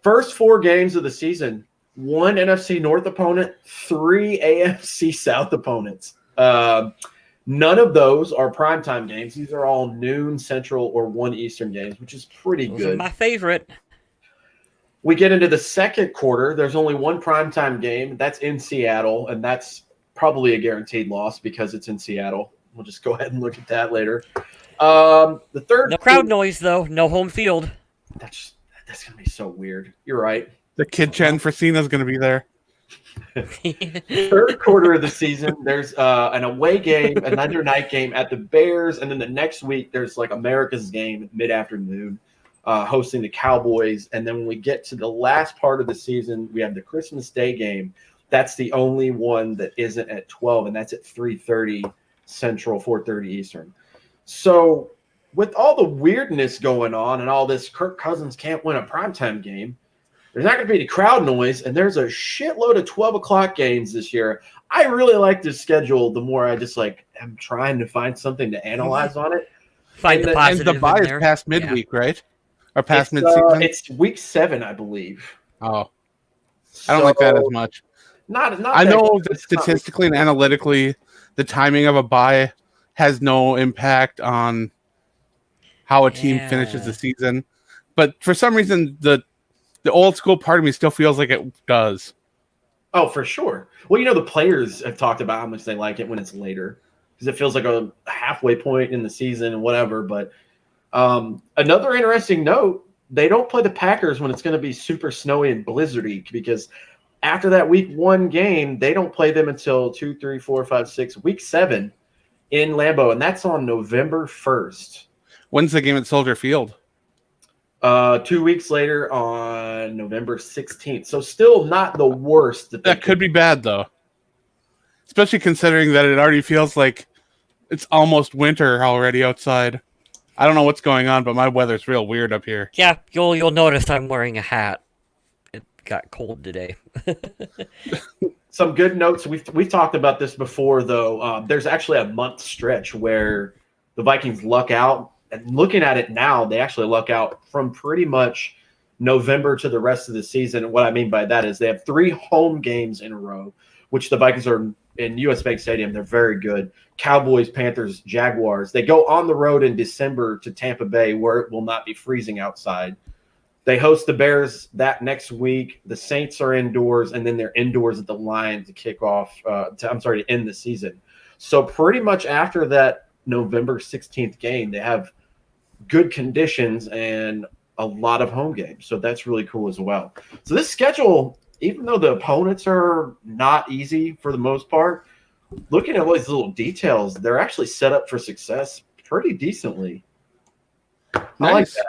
First 4 games of the season, 1 NFC North opponent, 3 AFC South opponents. None of those are primetime games. These are all noon Central or 1 Eastern games, which is pretty Those good. are my favorite. We get into the second quarter. There's only 1 primetime game. That's in Seattle, and that's probably a guaranteed loss because it's in Seattle. We'll just go ahead and look at that later. The third No crowd noise, though. No home field. That's going to be so weird. You're right. The kid Chen Frasina's going to be there. Third quarter of the season, there's an away game, another night game at the Bears, and then the next week there's like America's game mid-afternoon. Hosting the Cowboys. And then when we get to the last part of the season, we have the Christmas Day game. That's the only one that isn't at 12, and that's at 3:30 Central, 4:30 Eastern. So with all the weirdness going on and all this Kirk Cousins can't win a primetime game, there's not going to be any crowd noise, and there's a shitload of 12 o'clock games this year. I really like this schedule the more I just am trying to find something to analyze on it. Find the positive And the bye in is there. past midweek, right? Or past mid-season? It's week 7, I believe. Oh, I don't like that as much. Not I that know good, that but it's not statistically and analytically, the timing of a bye has no impact on how a team finishes the season. But for some reason, the old school part of me still feels like it does. Oh, for sure. Well, the players have talked about how much they like it when it's later because it feels like a halfway point in the season and whatever. But another interesting note, they don't play the Packers when it's going to be super snowy and blizzardy because after that week 1 game, they don't play them until 2, 3, 4, 5, 6, week 7 in Lambeau, and that's on November 1st. When's the game at Soldier Field? 2 weeks later on November 16th. So still not the worst. That could be bad, though. Especially considering that it already feels like it's almost winter already outside. I don't know what's going on, but my weather's real weird up here. Yeah, you'll notice I'm wearing a hat. It got cold today. Some good notes. We've talked about this before, though. There's actually a month stretch where the Vikings luck out. And looking at it now, they actually luck out from pretty much November to the rest of the season. And what I mean by that is they have 3 home games in a row, which the Vikings are in US Bank Stadium. They're very good. Cowboys, Panthers, Jaguars. They go on the road in December to Tampa Bay where it will not be freezing outside. They host the Bears that next week. The Saints are indoors, and then they're indoors at the Lions to kick off to end the season. So pretty much after that November 16th game, they have good conditions and a lot of home games. So that's really cool as well. So this schedule, even though the opponents are not easy for the most part, looking at all these little details, they're actually set up for success pretty decently. Nice. I like that.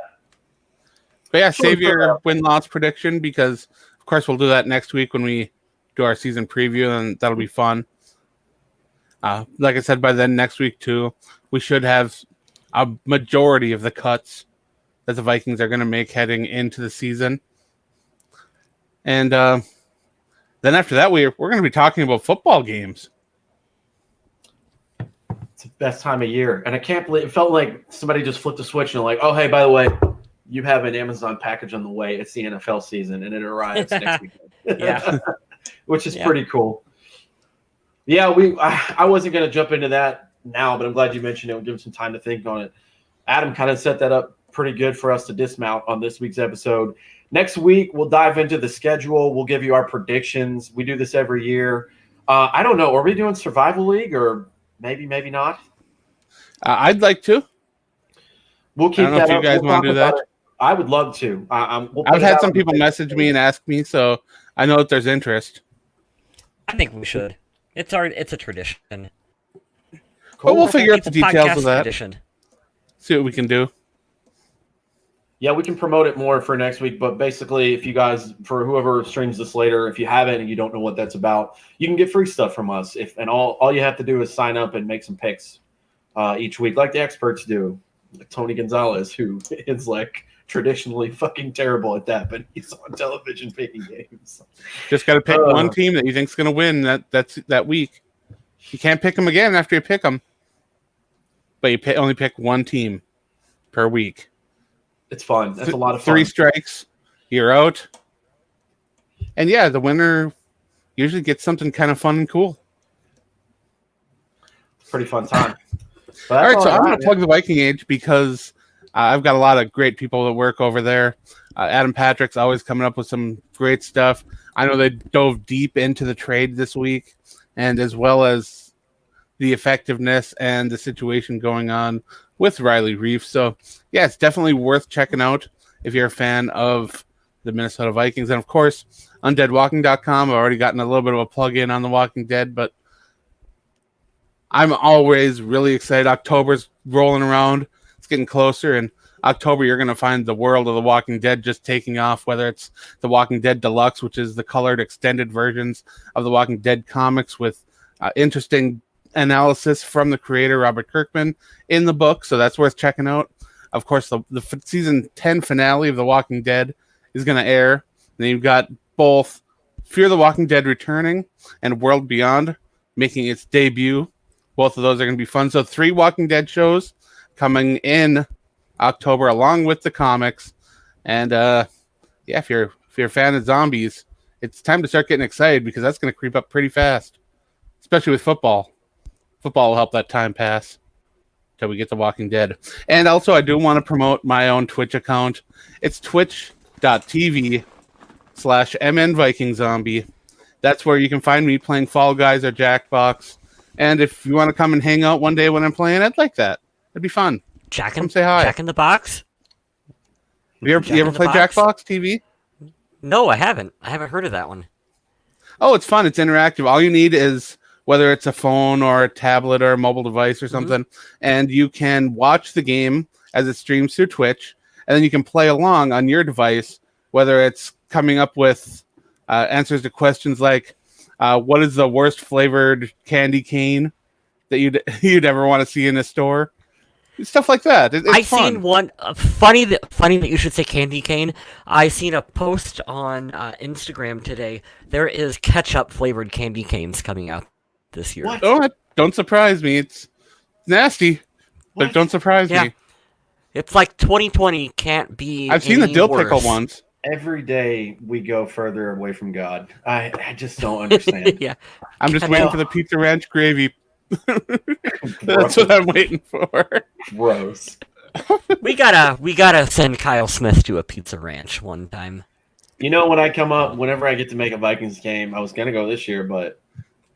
But yeah, save your win-loss prediction because, of course, we'll do that next week when we do our season preview, and that'll be fun. Like I said, by then next week, too, we should have a majority of the cuts that the Vikings are going to make heading into the season. And then after that, we're going to be talking about football games. It's the best time of year. And I can't believe it felt like somebody just flipped a switch and like, oh, hey, by the way, you have an Amazon package on the way. It's the NFL season, and it arrives next weekend. Yeah. Which is pretty cool. Yeah, I wasn't going to jump into that now, but I'm glad you mentioned it. We'll give him some time to think on it. Adam kind of set that up pretty good for us to dismount on this week's episode. Next week, we'll dive into the schedule. We'll give you our predictions. We do this every year. I don't know. Are we doing Survival League or maybe not? I'd like to. We'll keep I don't know that if you up. guys We'll want to talk do that. about it. I would love to. We'll put I've it had out some on the people Facebook message me page. and ask me, so I know that there's interest. I think we should. It's a tradition. But we'll figure out the People details podcast of that. tradition. See what we can do. Yeah, we can promote it more for next week. But basically, if you guys, for whoever streams this later, if you haven't and you don't know what that's about, you can get free stuff from us. All you have to do is sign up and make some picks each week, like the experts do. Like Tony Gonzalez, who is like traditionally fucking terrible at that, but he's on television picking games. Just got to pick one team that you think's going to win that week. You can't pick them again after you pick them, but you only pick one team per week. It's fun. That's a lot of fun. 3 strikes, you're out. And yeah, the winner usually gets something kind of fun and cool. It's a pretty fun time. All right, so I'm going to plug the Viking Age because I've got a lot of great people that work over there. Adam Patrick's always coming up with some great stuff. I know they dove deep into the trade this week, and as well as the effectiveness and the situation going on with Riley Reiff. So, yeah, it's definitely worth checking out if you're a fan of the Minnesota Vikings. And, of course, UndeadWalking.com. I've already gotten a little bit of a plug-in on The Walking Dead, but I'm always really excited. October's rolling around. It's getting closer, and October you're going to find the world of The Walking Dead just taking off, whether it's The Walking Dead Deluxe, which is the colored extended versions of The Walking Dead comics with interesting analysis from the creator, Robert Kirkman, in the book, so that's worth checking out. Of course, the season 10 finale of The Walking Dead is going to air. And then you've got both Fear the Walking Dead returning and World Beyond making its debut. Both of those are going to be fun. So 3 Walking Dead shows coming in October along with the comics. And if you're a fan of zombies, it's time to start getting excited because that's going to creep up pretty fast, especially with football. Football will help that time pass until we get to Walking Dead. And also, I do want to promote my own Twitch account. It's twitch.tv/MNVikingZombie. That's where you can find me playing Fall Guys or Jackbox. And if you want to come and hang out one day when I'm playing, I'd like that. It'd be fun. Come say hi. Jack in the Box? You ever play Jackbox TV? No, I haven't. I haven't heard of that one. Oh, it's fun. It's interactive. All you need is whether it's a phone or a tablet or a mobile device or something, and you can watch the game as it streams through Twitch, and then you can play along on your device, whether it's coming up with answers to questions like, what is the worst flavored candy cane that you'd ever want to see in a store? Stuff like that. It's fun. Seen one funny that you should say candy cane. I seen a post on Instagram today. There is ketchup flavored candy canes coming out this year. What? Oh, don't surprise me. It's nasty, but don't surprise me. It's like 2020 can't be. I've seen the dill worse. pickle ones. Every day we go further away from God. I just don't understand. Yeah, I'm just waiting for the Pizza Ranch gravy. That's what I'm waiting for. Gross. we gotta send Kyle Smith to a Pizza Ranch one time. You know, when I come up, whenever I get to make a Vikings game, I was gonna go this year, but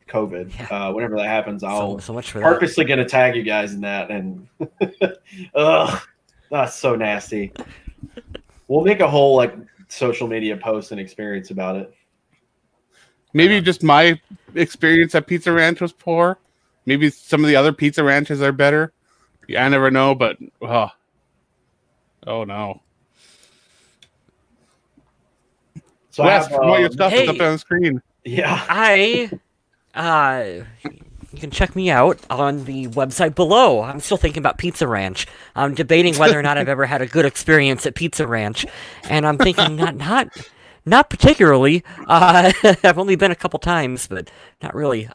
COVID. Yeah. Whenever that happens, I'll So much for that. purposely gonna tag you guys in that. And ugh, that's so nasty. We'll make a whole like social media post and experience about it. Maybe just my experience at Pizza Ranch was poor. Maybe some of the other Pizza Ranches are better. Yeah, I never know, but oh no. So Wes, promote your stuff. It's hey. up on the screen. Yeah. You can check me out on the website below. I'm still thinking about Pizza Ranch. I'm debating whether or not I've ever had a good experience at Pizza Ranch, and I'm thinking not particularly. I've only been a couple times, but not really.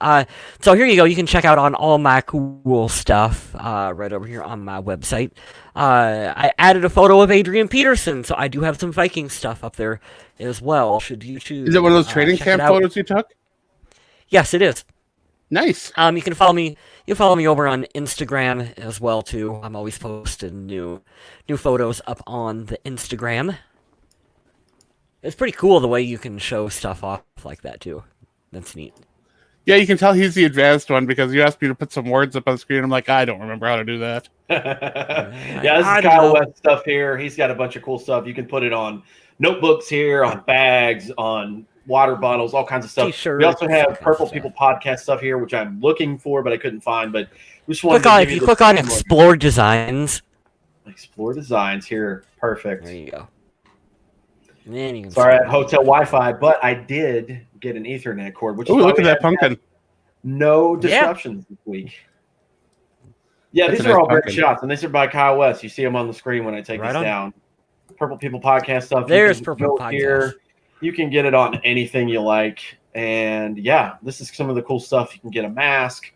So here you go. You can check out on all my cool stuff right over here on my website. I added a photo of Adrian Peterson, so I do have some Viking stuff up there as well. Should you choose? Is it one of those training check camp it out. photos you took? Yes, it is. Nice. You can follow me You follow me over on Instagram as well too. I'm always posting new photos up on the Instagram. It's pretty cool the way you can show stuff off like that too. That's neat. Yeah, you can tell he's the advanced one because you asked me to put some words up on the screen. I'm like, I don't remember how to do that. Yeah, this is Kyle West stuff here. He's got a bunch of cool stuff. You can put it on notebooks here, on bags, on water bottles, all kinds of stuff. T-shirts, we also have Purple People podcast stuff here, which I'm looking for, but I couldn't find. But we just wanted if you click on Explore Designs. Explore Designs here. Perfect. There you go. And then you can Sorry, I have hotel Wi-Fi, but I did get an Ethernet cord, which is look at that pumpkin. No disruptions this week. Yeah, That's these a are nice all great pumpkin. shots, and these are by Kyle West. You see them on the screen when I take Right this on. down. Purple People podcast stuff. There's You can Purple go Podcast. here. You can get it on anything you like. And yeah, this is some of the cool stuff. You can get a mask,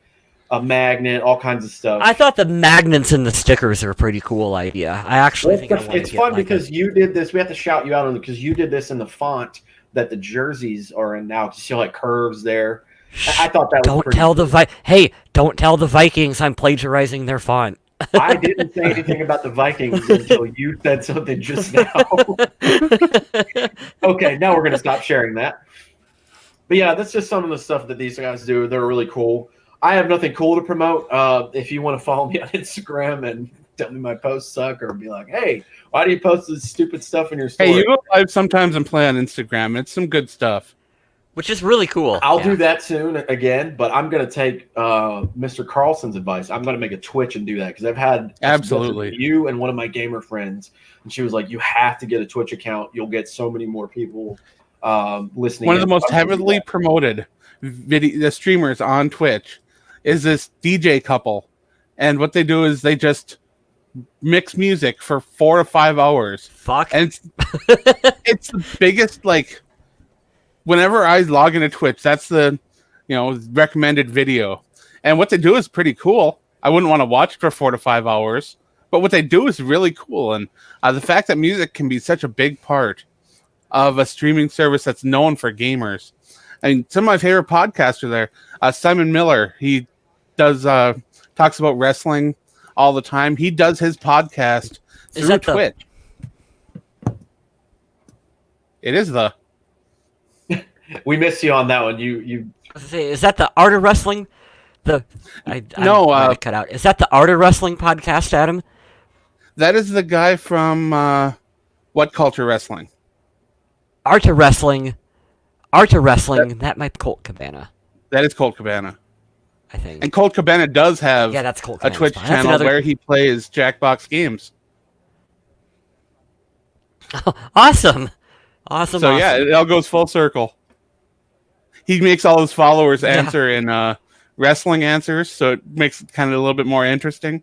a magnet, all kinds of stuff. I thought the magnets and the stickers are a pretty cool idea. I actually think I want to It's get fun like because you did this. We have to shout you out on it because you did this in the font that the jerseys are in now. You see like curves there. I thought that was Don't pretty tell cool. don't tell the Vikings I'm plagiarizing their font. I didn't say anything about the Vikings until you said something just now. Okay, now we're going to stop sharing that. But yeah, that's just some of the stuff that these guys do. They're really cool. I have nothing cool to promote. If you want to follow me on Instagram and tell me my posts suck or be like, hey, why do you post this stupid stuff in your story? Hey, you go live sometimes and play on Instagram. It's some good stuff. Which is really cool. I'll do that soon again, but I'm going to take Mr. Carlson's advice. I'm going to make a Twitch and do that because I've had Absolutely. you and one of my gamer friends, and she was like, you have to get a Twitch account. You'll get so many more people listening. One of the most heavily promoted the streamers on Twitch is this DJ couple. And what they do is they just mix music for 4 to 5 hours. Fuck. And it's the biggest, like, whenever I log into Twitch, that's the, recommended video. And what they do is pretty cool. I wouldn't want to watch for 4 to 5 hours, but what they do is really cool. And the fact that music can be such a big part of a streaming service that's known for gamers. I mean, some of my favorite podcasts are there. Simon Miller, he does talks about wrestling all the time. He does his podcast through Twitch. It is the. We missed you on that one. You. Is that the Art of Wrestling? No, cut out. Is that the Art of Wrestling podcast, Adam? That is the guy from What Culture Wrestling. Art of Wrestling. That might be Colt Cabana. That is Colt Cabana. I think. And Colt Cabana does have that's Colt a Twitch channel where he plays Jackbox games. Awesome. So yeah, it all goes full circle. He makes all his followers answer in wrestling answers, so it makes it kind of a little bit more interesting,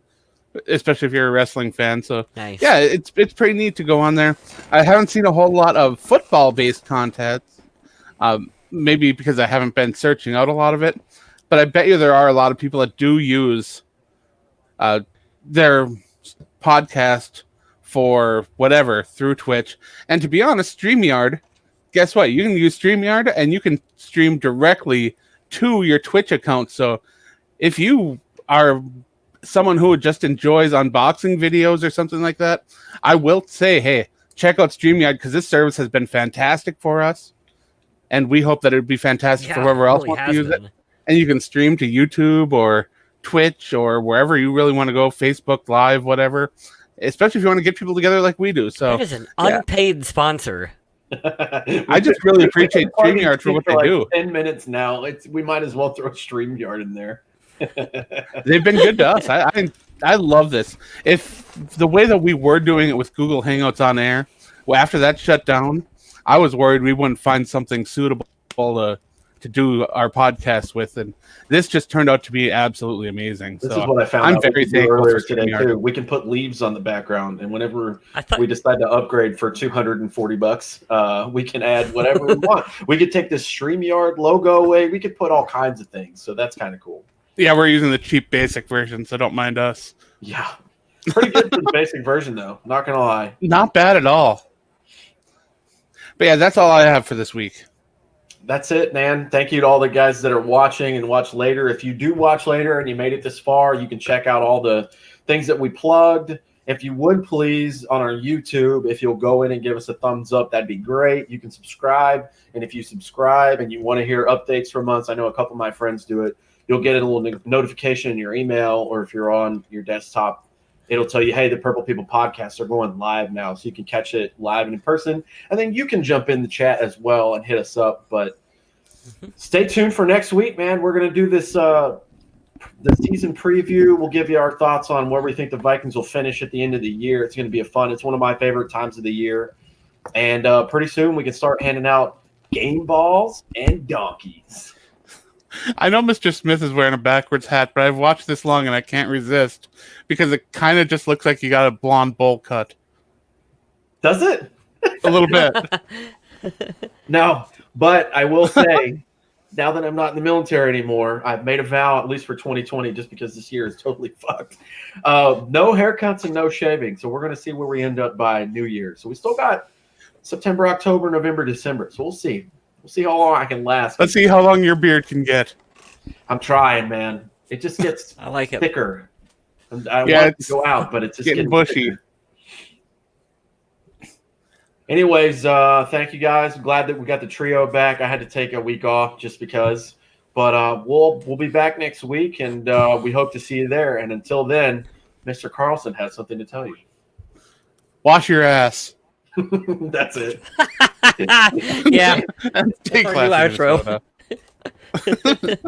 especially if you're a wrestling fan. So nice. Yeah, it's pretty neat to go on there. I haven't seen a whole lot of football-based content, maybe because I haven't been searching out a lot of it, but I bet you there are a lot of people that do use their podcast for whatever through Twitch. And to be honest, StreamYard, guess what? You can use StreamYard and you can stream directly to your Twitch account. So if you are someone who just enjoys unboxing videos or something like that, I will say, hey, check out StreamYard because this service has been fantastic for us. And we hope that it would be fantastic for whoever else wants to use it. And you can stream to YouTube or Twitch or wherever you really want to go, Facebook Live, whatever. Especially if you want to get people together like we do. So that is an unpaid sponsor. I just really appreciate StreamYard for what they do. 10 minutes now. We might as well throw StreamYard in there. They've been good to us. I love this. If the way that we were doing it with Google Hangouts on air, well, after that shut down, I was worried we wouldn't find something suitable to do our podcast with, and this just turned out to be absolutely amazing. This so is what I found I'm out very thankful earlier for today StreamYard. too. We can put leaves on the background, and whenever we decide to upgrade for $240, we can add whatever we want. We could take this StreamYard logo away. We could put all kinds of things. So that's kind of cool. Yeah, we're using the cheap basic version, so don't mind us. Yeah, pretty good for the basic version though. Not gonna lie. Not bad at all. But yeah, that's all I have for this week. that's it, man. Thank you to all the guys that are watching and watch later. If you do watch later and you made it this far, you can check out all the things that we plugged. If you would please, on our YouTube, if you'll go in and give us a thumbs up, that'd be great. You can subscribe. And if you subscribe and you want to hear updates from us, I know a couple of my friends do it, you'll get a little notification in your email, or if you're on your desktop, it'll tell you, hey, the Purple People podcasts are going live now. So you can catch it live and in person. And then you can jump in the chat as well and hit us up. But stay tuned for next week, man. We're going to do this the season preview. We'll give you our thoughts on where we think the Vikings will finish at the end of the year. It's going to be fun. It's one of my favorite times of the year. And pretty soon we can start handing out game balls and donkeys. I know Mr. Smith is wearing a backwards hat, but I've watched this long and I can't resist because it kind of just looks like you got a blonde bowl cut. Does it? A little bit. No, but I will say, now that I'm not in the military anymore, I've made a vow, at least for 2020, just because this year is totally fucked. No haircuts and no shaving. So we're going to see where we end up by New Year's. So we still got September, October, November, December. So we'll see. We'll see how long I can last. Let's see how long your beard can get. I'm trying, man. It just gets I like it. thicker. I want it to go out, but it's just getting bushy. thicker. Anyways, thank you guys. I'm glad that we got the trio back. I had to take a week off just because, but we'll be back next week, and we hope to see you there. And until then, Mr. Carlson has something to tell you. Wash your ass. That's it. Yeah. Take Our new class, outro. Minnesota.